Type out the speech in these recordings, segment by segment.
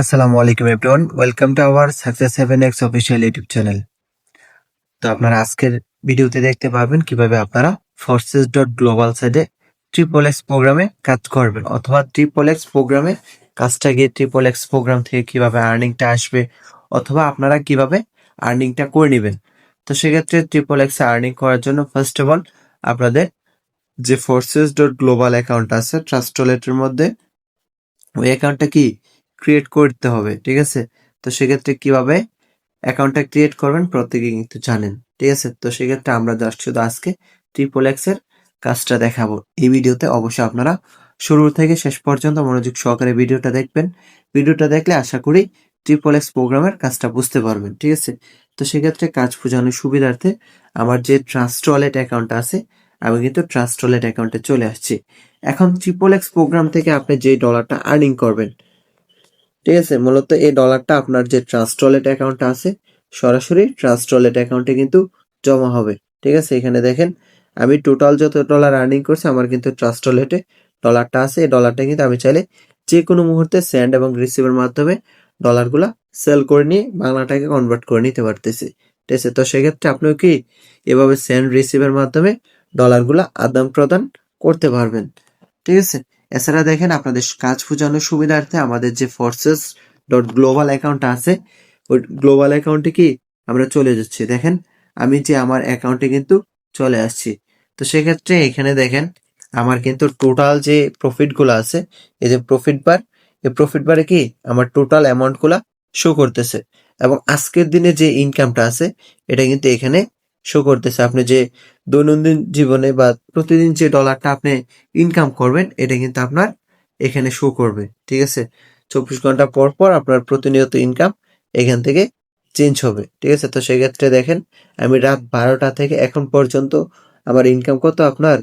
আসসালামু আলাইকুম everyone, welcome to our success 7x official YouTube channel. তো আপনারা আজকের ভিডিওতে দেখতে পাবেন কিভাবে আপনারা ফোর্সেস ডট গ্লোবাল সাইটে ট্রিপল এক্স প্রোগ্রামে কাজ করবেন, অথবা ট্রিপল এক্স প্রোগ্রামে কাজটা গিয়ে ট্রিপল এক্স প্রোগ্রাম থেকে কিভাবে আর্নিংটা আসবে, অথবা আপনারা কিভাবে আর্নিংটা করে নেবেন। তো সেক্ষেত্রে ট্রিপল এক্স আর্নিং করার জন্য ফার্স্ট অফ অল আপনাদের যে ফোর্সেস ডট গ্লোবাল অ্যাকাউন্ট আছে ট্রাস্ট ওয়ালেটের মধ্যে, ওই অ্যাকাউন্টটা কি ক্রিয়েট করতে হবে, ঠিক আছে। তো সেক্ষেত্রে কিভাবে অ্যাকাউন্টটা ক্রিয়েট করবেন প্রত্যেকেই কিন্তু জানেন, ঠিক আছে। তো সেক্ষেত্রে আমরা জাস্ট শুধু আজকে ট্রিপল এক্স এর কাজটা দেখাবো এই ভিডিওতে। অবশ্যই আপনারা শুরু থেকে শেষ পর্যন্ত মনোযোগ সহকারে ভিডিওটা দেখবেন। ভিডিওটা দেখলে আশা করি ট্রিপল এক্স প্রোগ্রামের কাজটা বুঝতে পারবেন, ঠিক আছে। তো সেক্ষেত্রে কাজ বোঝানোর সুবিধার্থে আমার যে ট্রাস্ট ওয়ালেট অ্যাকাউন্ট আছে, আমি কিন্তু ট্রাস্ট ওয়ালেট অ্যাকাউন্টে চলে আসছি। এখন ট্রিপল এক্স প্রোগ্রাম থেকে আপনি যে ডলারটা আর্নিং করবেন, ঠিক আছে, মূলত এই ডলারটা আপনার যে ট্রাস্ট ওয়ালেট অ্যাকাউন্ট আছে সরাসরি ট্রাস্ট ওয়ালেট অ্যাকাউন্টে কিন্তু জমা হবে, ঠিক আছে। এখানে দেখেন আমি টোটাল যত ডলার আর্নিং করছি আমার কিন্তু ট্রাস্ট ওয়ালেটে ডলারটা আছে। এই ডলারটা কিন্তু আমি চাইলে যে কোনো মুহূর্তে সেন্ড এবং রিসিভের মাধ্যমে ডলারগুলা সেল করে নিয়ে বাংলাটাকে কনভার্ট করে নিতে পারতেছি, ঠিক আছে। তো সেক্ষেত্রে আপনিও কি এভাবে সেন্ড রিসিভের মাধ্যমে ডলারগুলা আদান প্রদান করতে পারবেন, ঠিক আছে। এছাড়া দেখেন আপনাদের কাজ বোঝানোর সুবিধার্থে আমাদের যে ফোর্সেস ডট গ্লোবাল অ্যাকাউন্ট আছে, ওই গ্লোবাল অ্যাকাউন্টে কি আমরা চলে যাচ্ছি। দেখেন আমি যে আমার অ্যাকাউন্টে কিন্তু চলে আসছি। তো সেক্ষেত্রে এখানে দেখেন আমার কিন্তু টোটাল যে প্রফিট গুলো আছে, এই যে প্রফিট বার, এই প্রফিট বারে কি আমার টোটাল অ্যামাউন্ট গুলা শো করতেছে, এবং আজকের দিনে যে ইনকামটা আছে এটা কিন্তু এখানে শো করতেছে। আপনি যে দৈনন্দিন জীবনে বা প্রতিদিন যে ডলারটা আপনি ইনকাম করবেন এটা কিন্তু আপনার এখানে শো করবে, ঠিক আছে। 24 ঘন্টা পর পর আপনার প্রতিনিয়ত ইনকাম এখান থেকে চেঞ্জ হবে, ঠিক আছে। তো সেক্ষেত্রে দেখেন আমি রাত 12টা থেকে এখন পর্যন্ত আমার ইনকাম কত, আপনার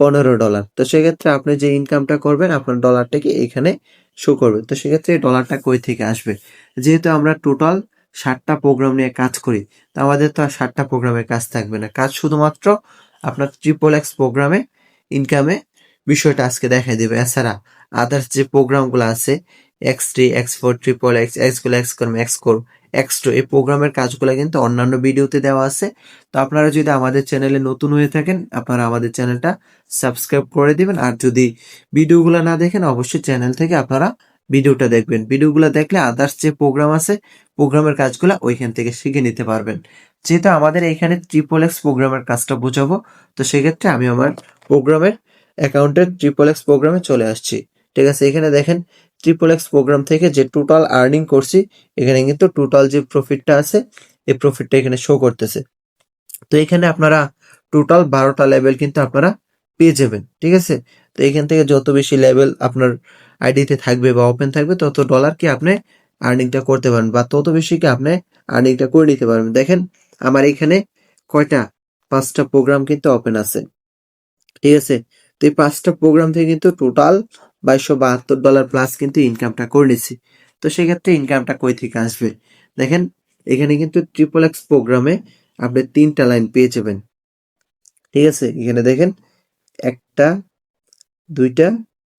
$15। তো সেক্ষেত্রে আপনি যে ইনকামটা করবেন আপনার ডলারটাকে এখানে শো করবে। তো সেক্ষেত্রে এই ডলারটা কই থেকে আসবে, যেহেতু আমরা টোটাল 7টা প্রোগ্রাম নিয়ে কাজ করি, তো আমাদের তো আর 7টা প্রোগ্রামের কাজ থাকবে না। কাজ শুধুমাত্র আপনার ট্রিপল এক্স প্রোগ্রামে ইনকামে বিষয়টা আজকে দেখাই দেবে। এছাড়া আদার্স যে প্রোগ্রামগুলো আছে X3, X4, ট্রিপল এক্স, এক্সগুলো, এক্সকর্ম, এক্সকোর, এক্স2, এই প্রোগ্রামের কাজগুলো কিন্তু অন্যান্য ভিডিওতে দেওয়া আছে। তো আপনারা যদি আমাদের চ্যানেলে নতুন হয়ে থাকেন আপনারা আমাদের চ্যানেলটা সাবস্ক্রাইব করে দিবেন, আর যদি ভিডিওগুলো না দেখেন অবশ্যই চ্যানেল থেকে আপনারা ভিডিওটা দেখবেন। ভিডিওগুলো দেখলে আদার্স যে প্রোগ্রাম আছে প্রোগ্রামের কাজগুলো ওইখান থেকে শিখে নিতে পারবেন। যেহেতু আমাদের এখানে ট্রিপল এক্স প্রোগ্রামের কাজটা বোঝাবো, তো সেক্ষেত্রে আমি আমার প্রোগ্রামের অ্যাকাউন্টের ট্রিপল এক্স প্রোগ্রামে চলে আসছি, ঠিক আছে। এখানে দেখেন ট্রিপল এক্স প্রোগ্রাম থেকে যে টোটাল আর্নিং করছি এখানে কিন্তু টোটাল যে প্রফিটটা আছে এই প্রফিটটা এখানে শো করতেছে। তো এখানে আপনারা টোটাল 12টা লেভেল কিন্তু আপনারা পেয়ে যাবেন, ঠিক আছে। তো এখান থেকে যত বেশি লেভেল আপনার আইডিতে থাকবে বা ওপেন থাকবে তত ডলার কি আপনি আর্নিংটা করতে পারবেন, বা তত বেশি কি আপনি আর্নিংটা করে নিতে পারবেন। দেখেন আমার এখানে কয়টা, 5টা প্রোগ্রাম কিন্তু ওপেন আছে, ঠিক আছে। তো এই 5টা প্রোগ্রাম থেকে কিন্তু টোটাল $2272 প্লাস কিন্তু ইনকামটা করে নিছি। তো সেক্ষেত্রে ইনকামটা কই থেকে আসবে, দেখেন এখানে কিন্তু ট্রিপল এক্স প্রোগ্রামে আপনি 3টা লাইন পেয়ে যাবেন, ঠিক আছে। এখানে দেখেন 1টা, 2টা,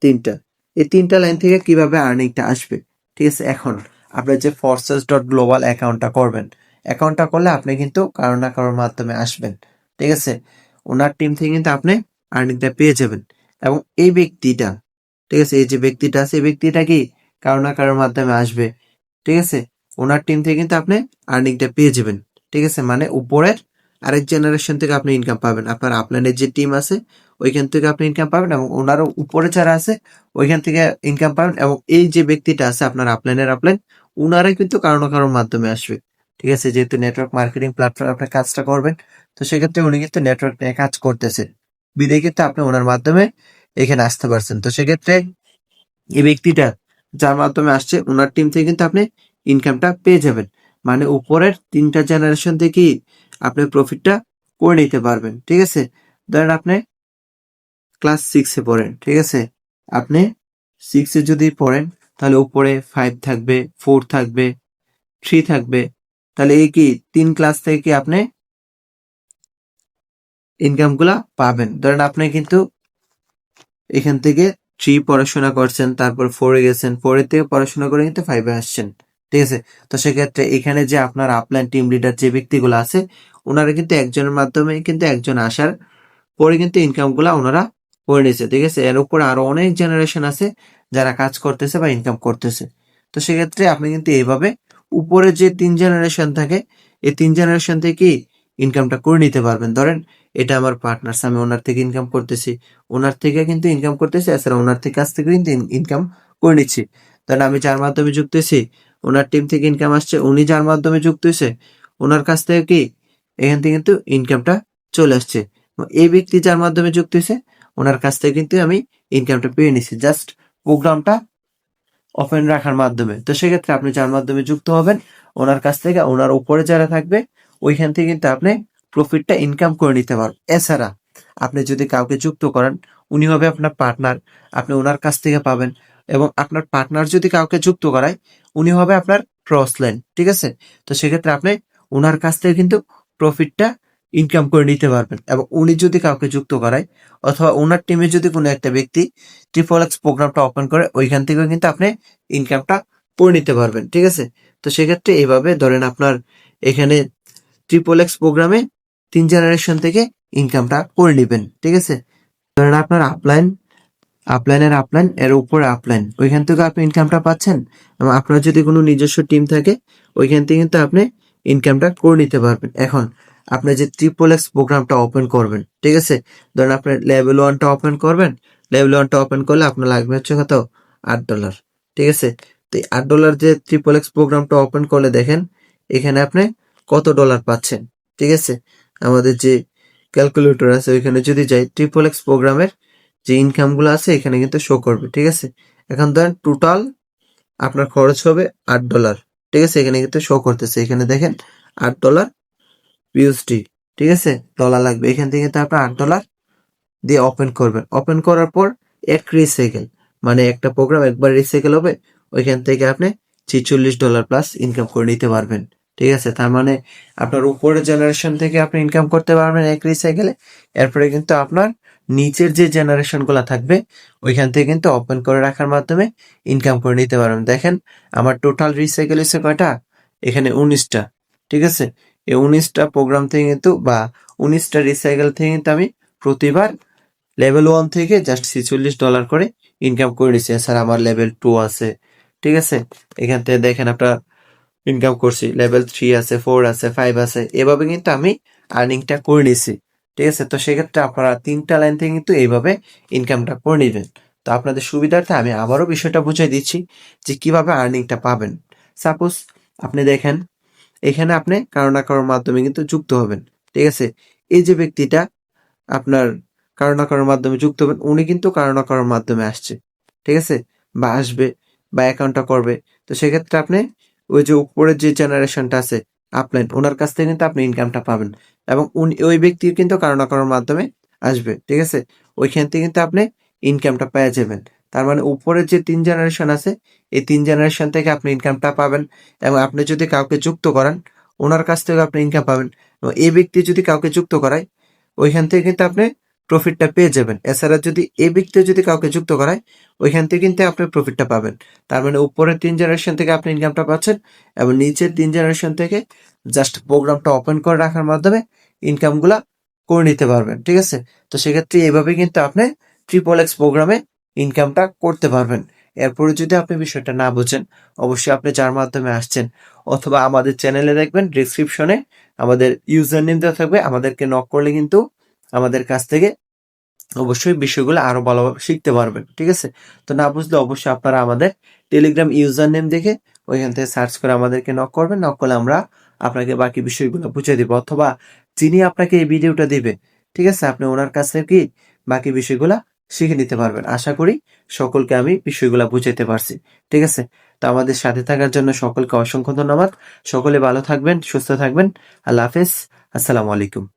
3টা, এই 3টা লাইন থেকে কিভাবে আর্নিংটা আসবে, ঠিক আছে। এখন আপনার যে ফোর্সেস ডট গ্লোবাল অ্যাকাউন্টটা করবেন, অ্যাকাউন্টটা করলে আপনি কিন্তু কারো না কারোর মাধ্যমে আসবেন, ঠিক আছে। ওনার টিম থেকে কিন্তু আপনি আর্নিংটা পেয়ে যাবেন। এবং এই ব্যক্তিটা, ঠিক আছে, এই যে ব্যক্তিটা আছে এই ব্যক্তিটা কি কারো না কারোর মাধ্যমে আসবে, ঠিক আছে। ওনার টিম থেকে কিন্তু আপনি আর্নিংটা পেয়ে যাবেন, ঠিক আছে। মানে উপরের আরেক জেনারেশন থেকে আপনি ইনকাম পাবেন। আপনার আপলাইনের যে টিম আছে ওইখান থেকে আপনি ইনকাম পাবেন, এবং ওনারও উপরে যারা আছে ওইখান থেকে ইনকাম পাবেন। এবং এই যে ব্যক্তিটা আছে আপনার আপলাইনের আপলাইন, উনারাই কিন্তু কারো না কারোর মাধ্যমে আসবে, ঠিক আছে। যেহেতু নেটওয়ার্ক মার্কেটিং প্ল্যাটফর্মে আপনি কাজটা করবেন, তো সেক্ষেত্রে উনি কিন্তু নেটওয়ার্ক নিয়ে কাজ করতেছে বিধায় কিন্তু আপনি ওনার মাধ্যমে এখানে আসতে পারছেন। তো সেক্ষেত্রে এই ব্যক্তিটা যার মাধ্যমে আসছে ওনার টিম থেকে কিন্তু আপনি ইনকামটা পেয়ে যাবেন। মানে উপরের 3টা জেনারেশন থেকেই আপনি প্রফিটটা করে নিতে পারবেন, ঠিক আছে। ধরেন আপনি ক্লাস 6-এ পড়েন, ঠিক আছে। আপনি 6-এ যদি পড়েন তাহলে উপরে 5 থাকবে, 4 থাকবে, 3 থাকবে। তাহলে এই কি 3 ক্লাস থেকে কি আপনি ইনকাম গুলা পাবেন। ধরেন আপনি কিন্তু এখান থেকে 3 পড়াশোনা করছেন, তারপর 4 এ গেছেন, 4 এর থেকে পড়াশোনা করে কিন্তু 5 এ আসছেন। ঠিক আছে? তো সেক্ষেত্রে এখানে যে আপনার আপলাইন টিম লিডার যে ব্যক্তিগুলো আছে, উনারা কিন্তু একজনের মাধ্যমে কিন্তু একজন আসার পরে কিন্তু ইনকাম গুলা ওনারা করে নিছে। ঠিক আছে? এর উপরে আরো অনেক জেনারেশন আছে যারা কাজ করতেছে বা ইনকাম করতেছে। তো সেক্ষেত্রে আপনি কিন্তু এইভাবে উপরে যে 3 জেনারেশন থাকে, এই 3 জেনারেশন থেকেই ইনকামটা করে নিতে পারবেন। ধরেন এটা আমার পার্টনারস, আমি ওনার থেকে ইনকাম করতেছি, ওনার থেকে কিন্তু ইনকাম করতেছি, এছাড়া ওনার থেকে কাছ থেকে কিন্তু ইনকাম করে নিচ্ছি। ধরেন আমি যার মাধ্যমে যুক্ত হয়েছি, ওনার টিম থেকে ইনকাম আসছে, উনি যার মাধ্যমে যুক্ত হয়েছে, ওনার কাছ থেকে কি এখান থেকে কিন্তু ইনকামটা চলে আসছে। এই ব্যক্তি যার মাধ্যমে যুক্ত হয়েছে, ওনার কাছ থেকে কিন্তু আমি ইনকামটা পেয়ে নিছি জাস্ট প্রোগ্রামটা ওপেন রাখার মাধ্যমে। তো সেক্ষেত্রে আপনি যার মাধ্যমে যুক্ত হবেন, ওনার কাছ থেকে ওনার উপরে যারা থাকবে, ওইখান থেকে কিন্তু আপনি প্রফিটটা ইনকাম করে নিতে পারবেন। এছাড়া আপনি যদি কাউকে যুক্ত করেন, উনি হবে আপনার পার্টনার, আপনি ওনার কাছ থেকে পাবেন। এবং আপনার পার্টনার যদি কাউকে যুক্ত করায়, উনি হবে আপনার ক্রস লাইন। ঠিক আছে? তো সেক্ষেত্রে আপনি ওনার কাছ থেকে কিন্তু প্রফিটটা ইনকাম করে নিতে পারবেন। এবং উনি যদি কাউকে যুক্ত করায়, অথবা ওনার টিমে যদি কোনো একটা ব্যক্তি ট্রিপল এক্স প্রোগ্রামটা ওপেন করে, ওইখান থেকেও কিন্তু আপনি ইনকামটা করে নিতে পারবেন। ঠিক আছে? তো সেক্ষেত্রে এইভাবে ধরেন আপনার এখানে ট্রিপল এক্স প্রোগ্রামে 3 জেনারেশন থেকে ইনকামটা করে নিবেন। ঠিক আছে? ধরেন আপনার আপলাইন এর উপরে আপলাইন, ওইখান থেকে আপনি ইনকামটা পাচ্ছেন। এবং আপনার যদি কোনো নিজস্ব টিম থাকে, ওইখান থেকে কিন্তু আপনি ইনকামটা করে নিতে পারবেন। এখন আপনি যে ট্রিপল এক্স প্রোগ্রামটা ওপেন করবেন, ঠিক আছে? ধরেন আপনি লেভেল 1টা ওপেন করবেন, লেভেল 1টা ওপেন করলে আপনার লাগবে হচ্ছে কত, $8। ঠিক আছে? তো এই $8 যে ট্রিপল এক্স প্রোগ্রামটা ওপেন করলে দেখেন এখানে আপনি কত ডলার পাচ্ছেন। ঠিক আছে? আমাদের যে ক্যালকুলেটর আছে ওইখানে যদি যাই, ট্রিপল এক্স প্রোগ্রামের যে ইনকাম গুলো আছে এখানে কিন্তু শো করবে। ঠিক আছে? এখন ধরেন টোটাল আপনার খরচ হবে $8। ঠিক আছে? এখানে কিন্তু শো করতেছে, এখানে দেখেন $8 ইউএসডি। ঠিক আছে? ডলার লাগবে। এখান থেকে কিন্তু আপনি $8 দিয়ে ওপেন করবেন। ওপেন করার পর এক রিসাইকেল, মানে একটা প্রোগ্রাম একবার রিসাইকেল হবে, ওইখান থেকে আপনি $46 প্লাস ইনকাম করে নিতে পারবেন। ঠিক আছে? তার মানে আপনার উপরের জেনারেশন থেকে আপনি ইনকাম করতে পারবেন এক রিসাইকেলে। এরপরে কিন্তু আপনার নিচের যে জেনারেশন গুলা থাকবে, ওইখান থেকে কিন্তু ওপেন করে রাখার মাধ্যমে ইনকাম করে নিতে পারবেন। দেখেন আমার টোটাল রিসাইকেল হচ্ছে কয়টা, এখানে 19টা। ঠিক আছে? এই 19টা প্রোগ্রাম থেকে কিন্তু বা 19টা রিসাইকেল থেকে কিন্তু আমি প্রতিবার লেভেল 1 থেকে জাস্ট $46 করে ইনকাম করে নিছি। এছাড়া আমার লেভেল 2 আছে। ঠিক আছে? এখান থেকে দেখেন আপনার ইনকাম করছি। লেভেল 3 আছে, 4 আছে, 5 আছে। এভাবে কিন্তু আমি আর্নিংটা করে নিছি। ঠিক আছে? তো সেক্ষেত্রে আপনারা 3টা লাইন থেকে কিন্তু এইভাবে ইনকামটা করে নিবেন। তো আপনাদের সুবিধার্থে আমি আবারও বিষয়টা বুঝিয়ে দিচ্ছি যে কিভাবে আর্নিংটা পাবেন। সাপোজ আপনি দেখেন এখানে আপনি কারো না কারোর মাধ্যমে কিন্তু যুক্ত হবেন। ঠিক আছে? এই যে ব্যক্তিটা আপনার কারো না কারোর মাধ্যমে যুক্ত হবেন, উনি কিন্তু কারো না কারোর মাধ্যমে আসছে। ঠিক আছে? বা আসবে বা অ্যাকাউন্টটা করবে। তো সেক্ষেত্রে আপনি ওই যে উপরের যে জেনারেশনটা আছে আপলাইন, ওনার কাছ থেকে কিন্তু আপনি ইনকামটা পাবেন। এবং ওই ব্যক্তির কিন্তু কারো না কারোর মাধ্যমে আসবে। ঠিক আছে? ওইখান থেকে কিন্তু আপনি ইনকামটা পেয়ে যাবেন। তার মানে উপরের যে 3 জেনারেশন আছে, এই 3 জেনারেশন থেকে আপনি ইনকামটা পাবেন। এবং আপনি যদি কাউকে যুক্ত করান, ওনার কাছ থেকে আপনি ইনকাম পাবেন। এবং এই ব্যক্তি যদি কাউকে যুক্ত করায়, ওইখান থেকে কিন্তু আপনি প্রফিটটা পেয়ে যাবেন। এছাড়া যদি এই ব্যক্তি যদি কাউকে যুক্ত করায়, ওইখান থেকে কিন্তু আপনি প্রফিটটা পাবেন। তার মানে উপরের 3 জেনারেশন থেকে আপনি ইনকামটা পাচ্ছেন, এবং নিচের 3 জেনারেশন থেকে জাস্ট প্রোগ্রামটা ওপেন করে রাখার মাধ্যমে ইনকামগুলা করে নিতে পারবেন। ঠিক আছে? তো সেক্ষেত্রে এইভাবে কিন্তু আপনি ট্রিপল এক্স প্রোগ্রামে ইনকামটা করতে পারবেন। এরপরে যদি আপনি বিষয়টা না বুঝেন, অবশ্যই আপনি যার মাধ্যমে আসছেন অথবা আমাদের চ্যানেলে দেখবেন ডেসক্রিপশনে আমাদের ইউজার নেম দেওয়া থাকবে, আমাদেরকে নক করলে কিন্তু আমাদের কাছ থেকে অবশ্যই বিষয়গুলো আরো ভালোভাবে শিখতে পারবেন। ঠিক আছে? তো না বুঝলে অবশ্যই আপনারা আমাদের টেলিগ্রাম ইউজার নেম দেখে ওইখান থেকে সার্চ করে আমাদেরকে নক করবেন। নক করলে আমরা আপনাকে বাকি বিষয়গুলো বুঝিয়ে দিব, অথবা যিনি আপনাকে এই ভিডিওটা দিবে, ঠিক আছে, আপনি ওনার কাছ থেকে বাকি বিষয়গুলা শিখে নিতে পারবেন। আশা করি সকলকে আমি বিষয়গুলা বুঝাইতে পারছি। ঠিক আছে? তো আমাদের সাথে থাকার জন্য সকলকে অসংখ্য ধন্যবাদ। সকলে ভালো থাকবেন, সুস্থ থাকবেন। আল্লাহ হাফেজ। আসসালামু আলাইকুম।